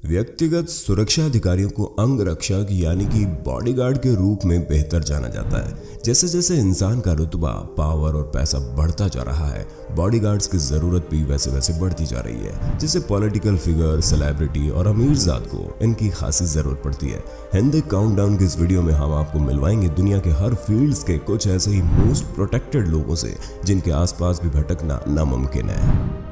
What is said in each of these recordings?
व्यक्तिगत सुरक्षा अधिकारियों को अंगरक्षक यानी कि बॉडीगार्ड के रूप में बेहतर जाना जाता है। जैसे जैसे इंसान का रुतबा, पावर और पैसा बढ़ता जा रहा है, बॉडीगार्ड्स की जरूरत भी वैसे वैसे बढ़ती जा रही है। जैसे पॉलिटिकल फिगर, सेलिब्रिटी और अमीरजाद को इनकी खासी जरूरत पड़ती है। हिंदी काउंटडाउन की इस वीडियो में हम आपको मिलवाएंगे दुनिया के हर फील्ड्स के कुछ ऐसे ही मोस्ट प्रोटेक्टेड लोगों से जिनके आसपास भी भटकना नामुमकिन है।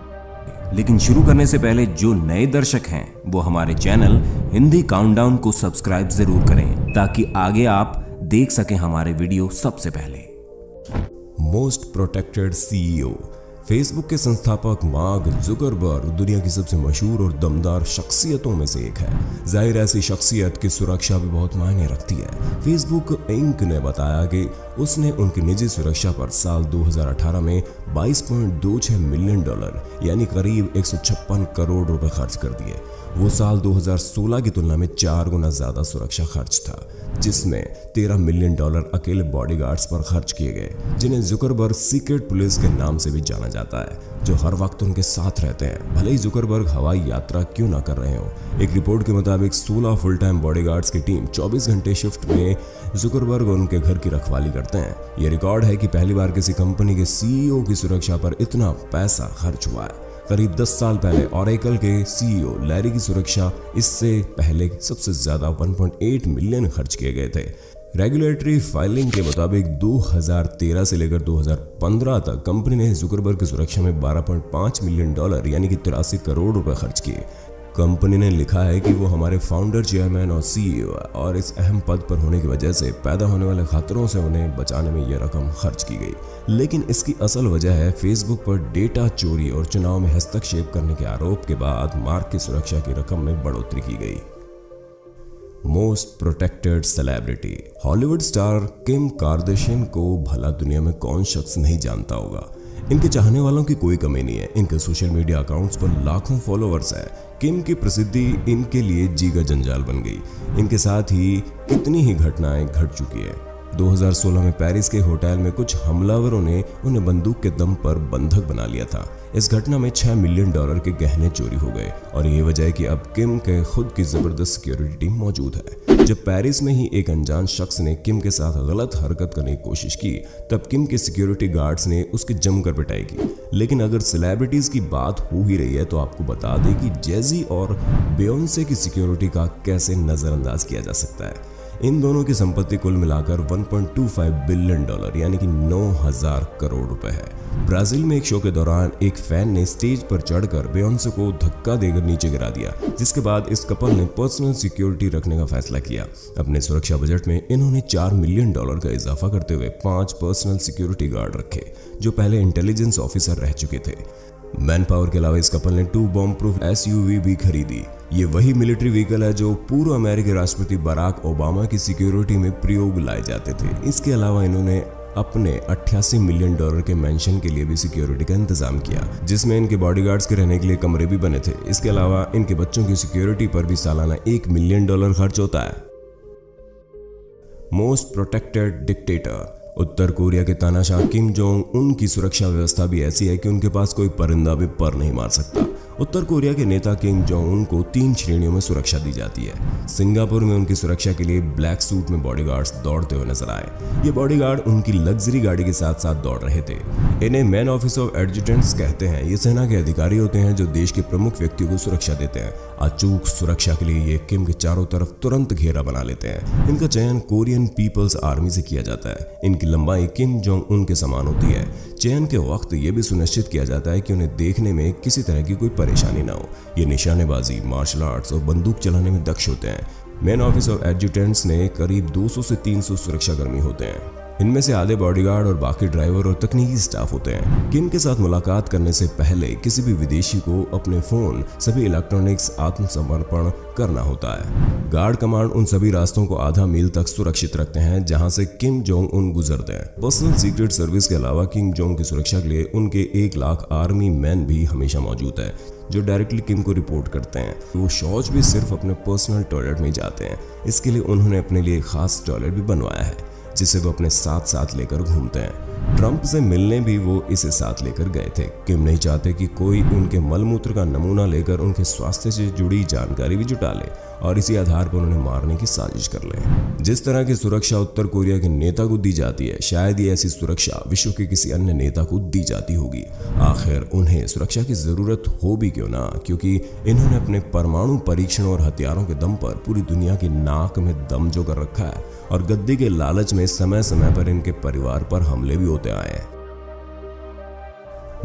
लेकिन शुरू करने से पहले जो नए दर्शक हैं वो हमारे चैनल हिंदी काउंटडाउन को सब्सक्राइब जरूर करें ताकि आगे आप देख सकें हमारे वीडियो सबसे पहले। Most protected CEO. फेसबुक के संस्थापक मार्क जुकरबर्ग दुनिया की सबसे मशहूर और दमदार शख्सियतों में से एक है। जाहिर ऐसी शख्सियत की सुरक्षा भी बहुत मायने रखती है। फेसबुक इंक ने बताया कि उसने उनकी निजी सुरक्षा पर साल 2018 में $22.26 मिलियन यानी करीब 156 करोड़ रुपए खर्च कर दिए। वो साल 2016 की तुलना में 4 गुना ज्यादा सुरक्षा खर्च था, जिसमें $13 मिलियन अकेले बॉडीगार्ड्स पर खर्च किए गए, जिन्हें जुकरबर्ग सीक्रेट पुलिस के नाम से भी जाना जाता है, जो हर वक्त उनके साथ रहते हैं, भले ही जुकरबर्ग हवाई यात्रा क्यों ना कर रहे हो। एक रिपोर्ट के मुताबिक 16 फुल टाइम बॉडीगार्ड्स की टीम 24 घंटे शिफ्ट में जुकरबर्ग उनके घर की रखवाली करते हैं। यह रिकॉर्ड है कि पहली बार किसी कंपनी के सीईओ की सुरक्षा पर इतना पैसा खर्च हुआ है। करीब 10 साल पहले ओरेकल के सीईओ लैरी की सुरक्षा इससे पहले सबसे ज्यादा 1.8 मिलियन खर्च किए गए थे। रेगुलेटरी फाइलिंग के मुताबिक 2013 से लेकर 2015 तक कंपनी ने जुकरबर्ग की सुरक्षा में $12.5 मिलियन यानी कि 83 करोड़ रुपए खर्च किए। कंपनी ने लिखा है कि वो हमारे फाउंडर, चेयरमैन और सीईओ और इस अहम पद पर होने की वजह से पैदा होने वाले खतरों से उन्हें बचाने में यह रकम खर्च की गई। लेकिन इसकी असल वजह है फेसबुक पर डेटा चोरी और चुनाव में हस्तक्षेप करने के आरोप के बाद मार्क की सुरक्षा की रकम में बढ़ोतरी की गई। Most protected celebrity. Hollywood star Kim Kardashian को भला दुनिया में कौन शख्स नहीं जानता होगा। इनके चाहने वालों की कोई कमी नहीं है। इनके सोशल मीडिया अकाउंट्स पर लाखों फॉलोअर्स हैं। किम की प्रसिद्धि इनके लिए जीगा जंजाल बन गई। इनके साथ ही कितनी ही घटनाएं घट चुकी है। 2016 में पेरिस के होटल में कुछ हमलावरों ने उन्हें बंदूक के दम पर बंधक बना लिया था। इस घटना में $6 मिलियन के गहने चोरी हो गए और ये वजह है कि अब किम के खुद की जबरदस्त सिक्योरिटी टीम मौजूद है। जब पेरिस में ही एक अनजान शख्स ने किम के साथ गलत हरकत करने की कोशिश की, तब किम के सिक्योरिटी गार्ड्स ने उसकी जमकर पिटाई की। लेकिन अगर सेलिब्रिटीज की बात हो ही रही है तो आपको बता दें कि जेजी और बियोंसे की सिक्योरिटी का कैसे नजरअंदाज किया जा सकता है। इन दोनों की संपत्ति कुल मिलाकर $1.25 बिलियन यानी कि 9,000 करोड़ रुपए है। ब्राजील में एक शो के दौरान एक फैन ने स्टेज पर चढ़कर बियोंसे को धक्का देकर नीचे गिरा दिया, जिसके बाद इस कपल ने पर्सनल सिक्योरिटी रखने का फैसला किया। अपने सुरक्षा बजट में इन्होंने $4 मिलियन का इजाफा करते हुए 5 पर्सनल सिक्योरिटी गार्ड रखे, जो पहले इंटेलिजेंस ऑफिसर रह चुके थे। मैन पावर के अलावा इस कपल ने 2 बॉम्ब प्रूफ SUV भी खरीदी। ये वही मिलिट्री व्हीकल है जो पूर्व अमेरिकी राष्ट्रपति बराक ओबामा की सिक्योरिटी में प्रयोग लाए जाते थे। इसके अलावा इन्होंने अपने $88 मिलियन के मेंशन के लिए भी सिक्योरिटी का इंतजाम किया, जिसमें इनके बॉडीगार्ड्स के रहने के लिए कमरे भी बने थे। इसके अलावा इनके बच्चों की सिक्योरिटी पर भी सालाना $1 मिलियन खर्च होता है। Most protected dictator. उत्तर कोरिया के तानाशाह किम जोंग उन की सुरक्षा व्यवस्था भी ऐसी है कि उनके पास कोई परिंदा भी पर नहीं मार सकता। उत्तर कोरिया के नेता किम जोंग उन को 3 श्रेणियों में सुरक्षा दी जाती है। सिंगापुर में उनकी सुरक्षा के लिए ब्लैक सूट में बॉडीगार्ड्स दौड़ते हुए नजर आए। ये बॉडीगार्ड उनकी लग्जरी गाड़ी के साथ साथ दौड़ रहे थे। इन्हें मैन ऑफिस ऑफ एडजुटेंट्स कहते हैं। ये सेना के अधिकारी होते हैं जो देश के प्रमुख व्यक्तियों को सुरक्षा देते हैं। अचूक सुरक्षा के लिए ये किम के चारों तरफ तुरंत घेरा बना लेते हैं। इनका चयन कोरियन पीपल्स आर्मी से किया जाता है। इनकी लंबाई किम जोंग उन के समान होती है। चयन के वक्त ये भी सुनिश्चित किया जाता है कि उन्हें देखने में किसी तरह की कोई परेशानी ना हो। ये निशानेबाजी, मार्शल आर्ट्स और बंदूक चलाने में दक्ष होते हैं। मैन ऑफिस ऑफ एडजुटेंट्स ने करीब 200 से 300 सुरक्षाकर्मी होते हैं। इनमें से आधे बॉडीगार्ड और बाकी ड्राइवर और तकनीकी स्टाफ होते हैं। किम के साथ मुलाकात करने से पहले किसी भी विदेशी को अपने फोन, सभी इलेक्ट्रॉनिक्स आत्मसमर्पण करना होता है। गार्ड कमांड उन सभी रास्तों को आधा मील तक सुरक्षित रखते हैं जहां से किम जोंग उन गुजरते हैं। पर्सनल सीक्रेट सर्विस के अलावा किम जोंग की सुरक्षा के लिए उनके 1 लाख आर्मी मैन भी हमेशा मौजूद है, जो डायरेक्टली किम को रिपोर्ट करते हैं। वो शौच भी सिर्फ अपने पर्सनल टॉयलेट में जाते हैं। इसके लिए उन्होंने अपने लिए खास टॉयलेट भी बनवाया है। जिसे वो अपने साथ साथ लेकर घूमते हैं। ट्रंप से मिलने भी वो इसे साथ लेकर गए थे। किम नहीं चाहते कि कोई उनके मलमूत्र का नमूना लेकर उनके स्वास्थ्य से जुड़ी जानकारी भी जुटा ले और इसी आधार पर उन्हें मारने की साजिश कर ले। जिस तरह की सुरक्षा उत्तर कोरिया के नेता को दी जाती है, शायद ही ऐसी सुरक्षा विश्व के किसी अन्य नेता को दी जाती होगी। आखिर उन्हें सुरक्षा की जरूरत हो भी क्यों ना, क्योंकि इन्होंने अपने परमाणु परीक्षण और हथियारों के दम पर पूरी दुनिया की नाक में दम जो कर रखा है और गद्दी के लालच में समय समय पर इनके परिवार पर हमले भी होते आए हैं।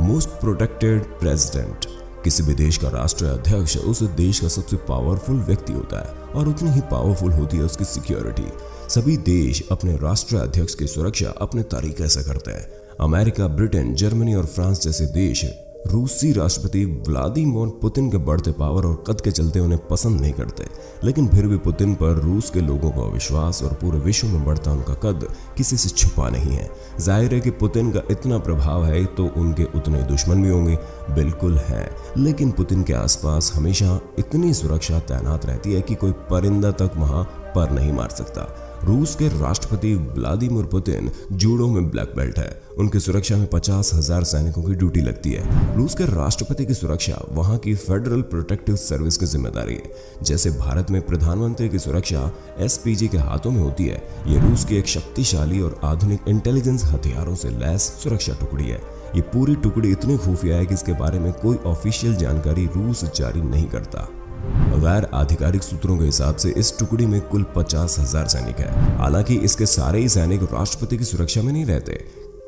Most protected president. किसी भी देश का राष्ट्रीय अध्यक्ष उस देश का सबसे पावरफुल व्यक्ति होता है और उतनी ही पावरफुल होती है उसकी सिक्योरिटी। सभी देश अपने राष्ट्रीय अध्यक्ष की सुरक्षा अपने तरीके से करते हैं। अमेरिका, ब्रिटेन, जर्मनी और फ्रांस जैसे देश रूसी राष्ट्रपति व्लादिमीर पुतिन के बढ़ते पावर और कद के चलते उन्हें पसंद नहीं करते, लेकिन फिर भी पुतिन पर रूस के लोगों का विश्वास और पूरे विश्व में बढ़ता उनका कद किसी से छुपा नहीं है। जाहिर है कि पुतिन का इतना प्रभाव है तो उनके उतने दुश्मन भी होंगे, बिल्कुल है, लेकिन पुतिन के आसपास हमेशा इतनी सुरक्षा तैनात रहती है कि कोई परिंदा तक वहां पर नहीं मार सकता। रूस के राष्ट्रपति व्लादिमीर पुतिन जूडो में ब्लैक बेल्ट है। उनकी सुरक्षा में 50,000 सैनिकों की ड्यूटी लगती है। रूस के राष्ट्रपति की सुरक्षा वहां की फेडरल प्रोटेक्टिव सर्विस की जिम्मेदारी है। जैसे भारत में प्रधानमंत्री की सुरक्षा एसपीजी के हाथों में होती है, ये रूस की एक शक्तिशाली और आधुनिक इंटेलिजेंस हथियारों से लैस सुरक्षा टुकड़ी है। ये पूरी टुकड़ी इतनी खुफिया है कि इसके बारे में कोई ऑफिशियल जानकारी रूस जारी नहीं करता। गैर आधिकारिक सूत्रों के हिसाब से इस टुकड़ी में कुल 50,000 सैनिक है। हालांकि इसके सारे ही सैनिक राष्ट्रपति की सुरक्षा में नहीं रहते,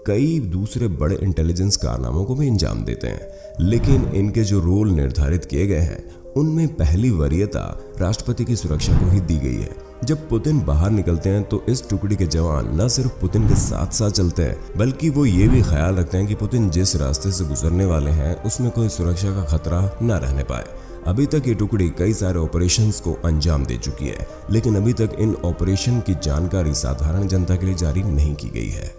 कई दूसरे बड़े इंटेलिजेंस कारनामों को भी अंजाम देते हैं, लेकिन इनके जो रोल निर्धारित किए गए हैं उनमें पहली वरीयता राष्ट्रपति की सुरक्षा को ही दी गई है। जब पुतिन बाहर निकलते हैं तो इस टुकड़ी के जवान न सिर्फ पुतिन के साथ साथ चलते हैं, बल्कि वो ये भी ख्याल रखते हैं कि पुतिन जिस रास्ते से गुजरने वाले हैं उसमें कोई सुरक्षा का खतरा न रहने पाए। अभी तक ये टुकड़ी कई सारे ऑपरेशंस को अंजाम दे चुकी है, लेकिन अभी तक इन ऑपरेशन की जानकारी साधारण जनता के लिए जारी नहीं की गई है।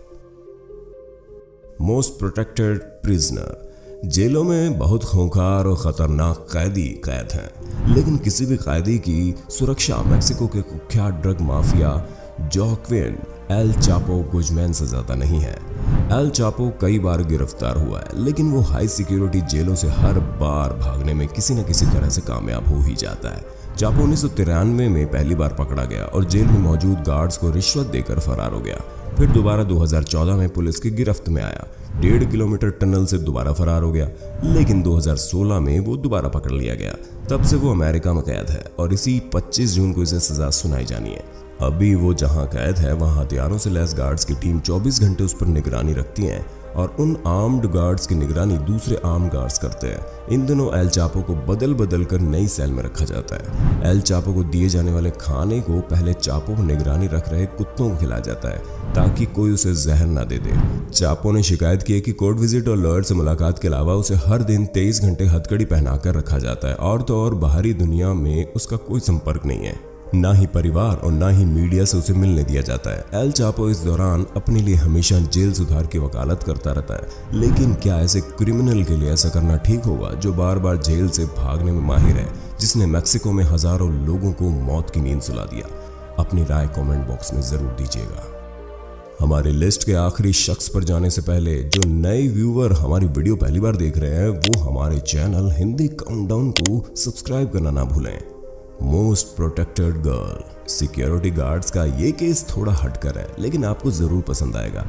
Most protected prisoner. जेलों में बहुत खूंखार और खतरनाक कैदी कैद हैं, लेकिन किसी भी कैदी की सुरक्षा मेक्सिको के कुख्यात drug mafia Joaquin El Chapo Guzman से ज्यादा नहीं है। एल चापो कई बार गिरफ्तार हुआ है, लेकिन वो हाई सिक्योरिटी जेलों से हर बार भागने में किसी न किसी तरह से कामयाब हो ही जाता है। चापो 1993 में पहली बार पकड़ा गया और जेल में मौजूद गार्ड्स को रिश्वत देकर फरार हो गया। फिर दोबारा 2014 में पुलिस की गिरफ्त में आया, 1.5 किलोमीटर टनल से दोबारा फरार हो गया, लेकिन 2016 में वो दोबारा पकड़ लिया गया। तब से वो अमेरिका में कैद है और इसी 25 जून को इसे सजा सुनाई जानी है। अभी वो जहां कैद है वहां हथियारों से लैस गार्ड्स की टीम 24 घंटे उस पर निगरानी रखती है और उन आर्म्ड गार्ड्स की निगरानी दूसरे आर्म गार्ड्स करते हैं। इन दिनों एल चापो को बदल बदल कर नई सेल में रखा जाता है। एल चापो को दिए जाने वाले खाने को पहले चापो को निगरानी रख रहे कुत्तों को खिलाया जाता है ताकि कोई उसे जहर ना दे दे। चापो ने शिकायत की है कि कोर्ट विजिट और लॉयर से मुलाकात के अलावा उसे हर दिन 23 घंटे हथकड़ी पहनाकर रखा जाता है और तो और बाहरी दुनिया में उसका कोई संपर्क नहीं है, ना ही परिवार और ना ही मीडिया से उसे मिलने दिया जाता है। एल चापो इस दौरान अपने लिए हमेशा जेल सुधार की वकालत करता रहता है, लेकिन क्या ऐसे क्रिमिनल के लिए ऐसा करना ठीक होगा जो बार बार जेल से भागने में माहिर है, जिसने मेक्सिको में हजारों लोगों को मौत की नींद सुला दिया? अपनी राय कमेंट बॉक्स में जरूर दीजिएगा। हमारी लिस्ट के आखिरी शख्स पर जाने से पहले जो नए व्यूअर हमारी वीडियो पहली बार देख रहे हैं वो हमारे चैनल हिंदी काउंटडाउन को सब्सक्राइब करना ना भूलें। Most protected girl. Security guards का ये केस थोड़ा हटकर है, लेकिन आपको जरूर पसंद आएगा।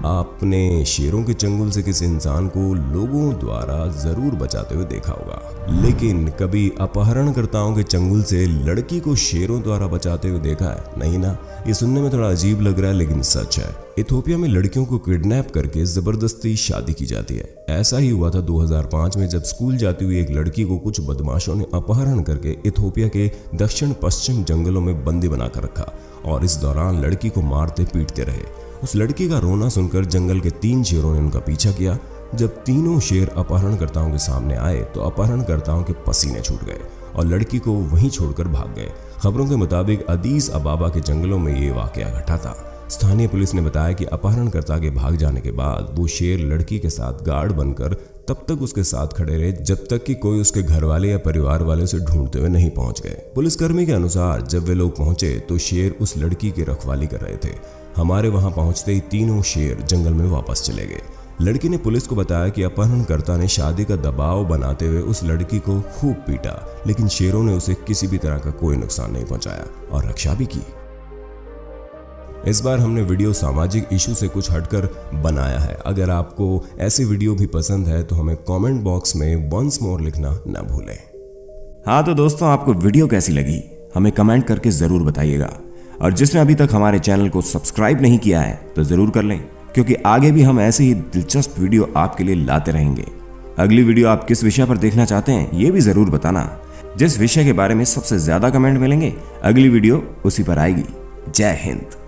आपने शेरों के चंगुल से किसी इंसान को लोगों द्वारा जरूर बचाते हुए देखा होगा, लेकिन कभी अपहरणकर्ताओं के चंगुल से लड़की को शेरों द्वारा बचाते हुए देखा है? नहीं ना। ये सुनने में थोड़ा अजीब लग रहा है, लेकिन सच है। इथोपिया में लड़कियों को किडनैप करके जबरदस्ती शादी की जाती है। ऐसा ही हुआ था 2005 में, जब स्कूल जाती हुई एक लड़की को कुछ बदमाशों ने अपहरण करके इथोपिया के दक्षिण पश्चिम जंगलों में बंदी बनाकर रखा और इस दौरान लड़की को मारते पीटते रहे। उस लड़की का रोना सुनकर जंगल के 3 शेरों ने उनका पीछा किया। जब तीनों शेर अपहरणकर्ताओं के सामने आए तो अपहरणकर्ताओं के पसीने छूट गए और लड़की को वहीं छोड़कर भाग गए। खबरों के मुताबिक अदीस अबाबा के जंगलों में ये वाकया घटा था। स्थानीय पुलिस ने बताया कि अपहरणकर्ता के भाग जाने के बाद वो शेर लड़की के साथ गार्ड बनकर तब तक उसके साथ खड़े रहे जब तक कि कोई उसके घर वाले या परिवार वाले उसे ढूंढते हुए नहीं पहुंच गए। पुलिसकर्मी के अनुसार जब वे लोग पहुंचे तो शेर उस लड़की की रखवाली कर रहे थे। हमारे वहां पहुंचते ही तीनों शेर जंगल में वापस चले गए। लड़की ने पुलिस को बताया कि अपहरणकर्ता ने शादी का दबाव बनाते हुए उस लड़की को खूब पीटा, लेकिन शेरों ने उसे किसी भी तरह का कोई नुकसान नहीं पहुंचाया और रक्षा भी की। इस बार हमने वीडियो सामाजिक इशू से कुछ हटकर बनाया है। अगर आपको ऐसी वीडियो भी पसंद है तो हमें कमेंट बॉक्स में वंस मोर लिखना न भूलें। हाँ तो दोस्तों, आपको वीडियो कैसी लगी हमें कमेंट करके जरूर बताइएगा, और जिसने अभी तक हमारे चैनल को सब्सक्राइब नहीं किया है तो जरूर कर लें, क्योंकि आगे भी हम ऐसे ही दिलचस्प वीडियो आपके लिए लाते रहेंगे। अगली वीडियो आप किस विषय पर देखना चाहते हैं ये भी जरूर बताना। जिस विषय के बारे में सबसे ज्यादा कमेंट मिलेंगे अगली वीडियो उसी पर आएगी। जय हिंद।